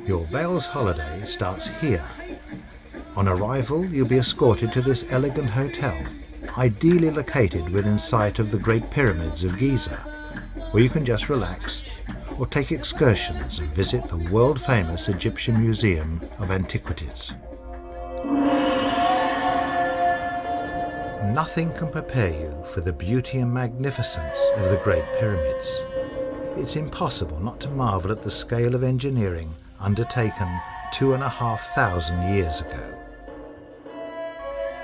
Your Bales holiday starts here. On arrival, you'll be escorted to this elegant hotel, ideally located within sight of the Great Pyramids of Giza, where you can just relax or take excursions and visit the world-famous Egyptian Museum of Antiquities. Nothing can prepare you for the beauty and magnificence of the Great Pyramids. It's impossible not to marvel at the scale of engineering undertaken 2,500 years ago.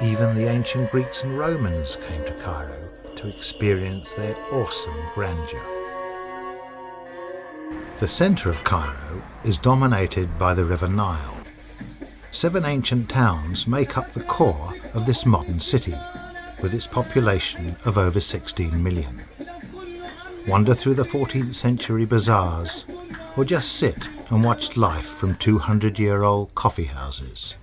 Even the ancient Greeks and Romans came to Cairo to experience their awesome grandeur. The centre of Cairo is dominated by the River Nile. 7 ancient towns make up the core of this modern city, with its population of over 16 million. Wander through the 14th century bazaars, or just sit and watch life from 200-year-old coffee houses.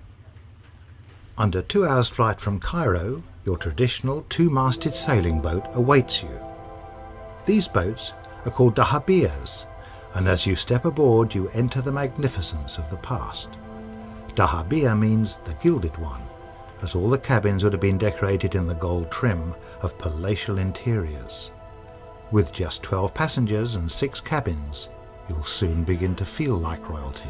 Under 2 hours' flight from Cairo, your traditional 2-masted sailing boat awaits you. These boats are called dahabiyas, and as you step aboard you enter the magnificence of the past. Dahabiya means the gilded one, as all the cabins would have been decorated in the gold trim of palatial interiors. With just 12 passengers and 6 cabins, you'll soon begin to feel like royalty.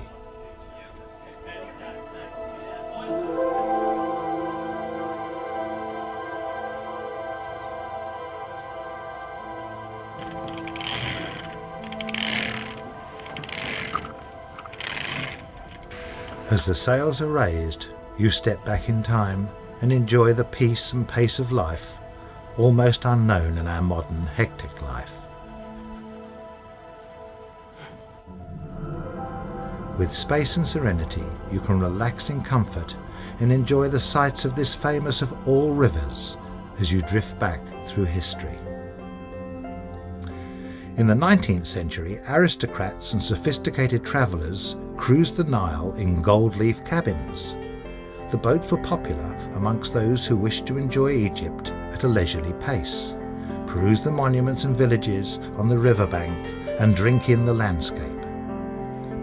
As the sails are raised, you step back in time and enjoy the peace and pace of life, almost unknown in our modern hectic life. With space and serenity, you can relax in comfort and enjoy the sights of this famous of all rivers as you drift back through history. In the 19th century, aristocrats and sophisticated travellers cruised the Nile in gold-leaf cabins. The boats were popular amongst those who wished to enjoy Egypt at a leisurely pace, peruse the monuments and villages on the riverbank, and drink in the landscape.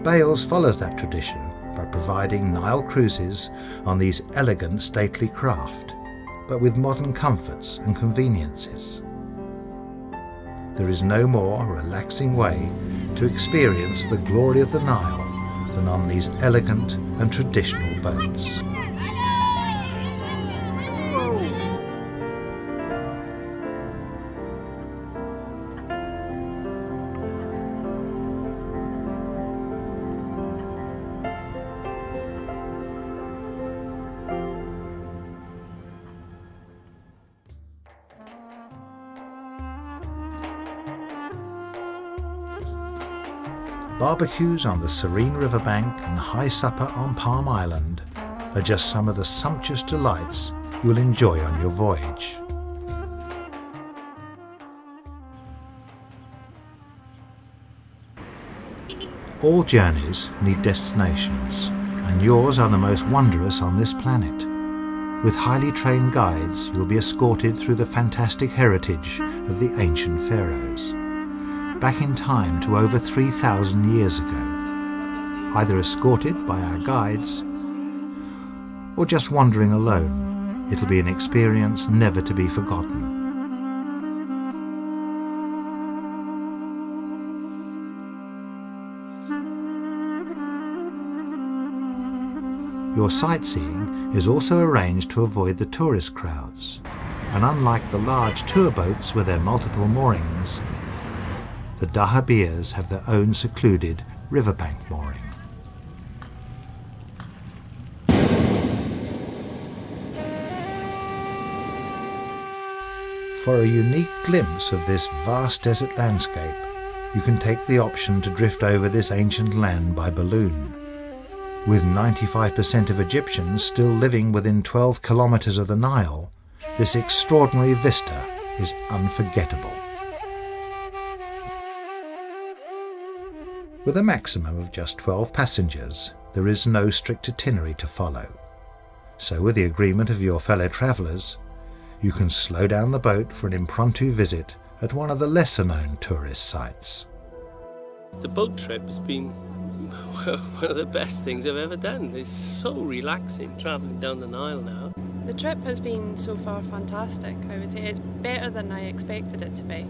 Bales follows that tradition by providing Nile cruises on these elegant, stately craft, but with modern comforts and conveniences. There is no more relaxing way to experience the glory of the Nile than on these elegant and traditional boats. Barbecues on the serene riverbank and high supper on Palm Island are just some of the sumptuous delights you'll enjoy on your voyage. All journeys need destinations, and yours are the most wondrous on this planet. With highly trained guides, you'll be escorted through the fantastic heritage of the ancient pharaohs, back in time to over 3,000 years ago, either escorted by our guides or just wandering alone. It'll be an experience never to be forgotten. Your sightseeing is also arranged to avoid the tourist crowds, and unlike the large tour boats with their multiple moorings, the dahabiyas have their own secluded riverbank mooring. For a unique glimpse of this vast desert landscape, you can take the option to drift over this ancient land by balloon. With 95% of Egyptians still living within 12 kilometers of the Nile, this extraordinary vista is unforgettable. With a maximum of just 12 passengers, there is no strict itinerary to follow. So with the agreement of your fellow travellers, you can slow down the boat for an impromptu visit at one of the lesser-known tourist sites. The boat trip has been one of the best things I've ever done. It's so relaxing travelling down the Nile now. The trip has been so far fantastic. I would say it's better than I expected it to be.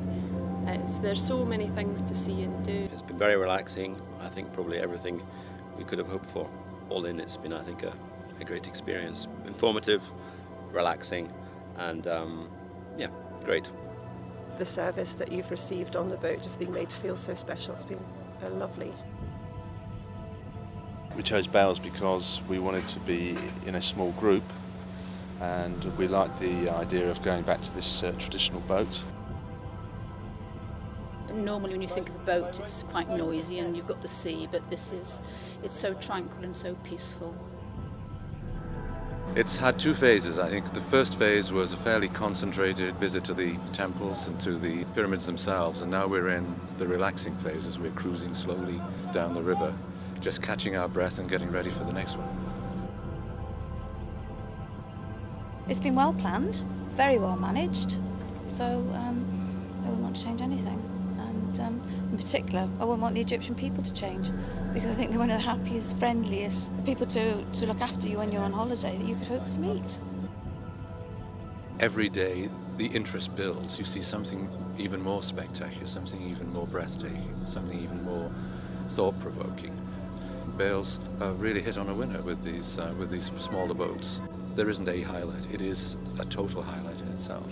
There's so many things to see and do. It's been very relaxing. I think probably everything we could have hoped for. All in, it's been, I think, a great experience. Informative, relaxing, and yeah, great. The service that you've received on the boat has been made to feel so special. It's been lovely. We chose Bales because we wanted to be in a small group, and we liked the idea of going back to this traditional boat. Normally when you think of a boat, it's quite noisy and you've got the sea, but it's so tranquil and so peaceful. It's had two phases. I think the first phase was a fairly concentrated visit to the temples and to the pyramids themselves, and now we're in the relaxing phase as we're cruising slowly down the river, just catching our breath and getting ready for the next one. It's been well planned, very well managed, so I wouldn't want to change anything. And in particular, I wouldn't want the Egyptian people to change, because I think they're one of the happiest, friendliest people to look after you when you're on holiday that you could hope to meet. Every day the interest builds. You see something even more spectacular, something even more breathtaking, something even more thought-provoking. Bales really hit on a winner with these smaller boats. There isn't a highlight, it is a total highlight in itself.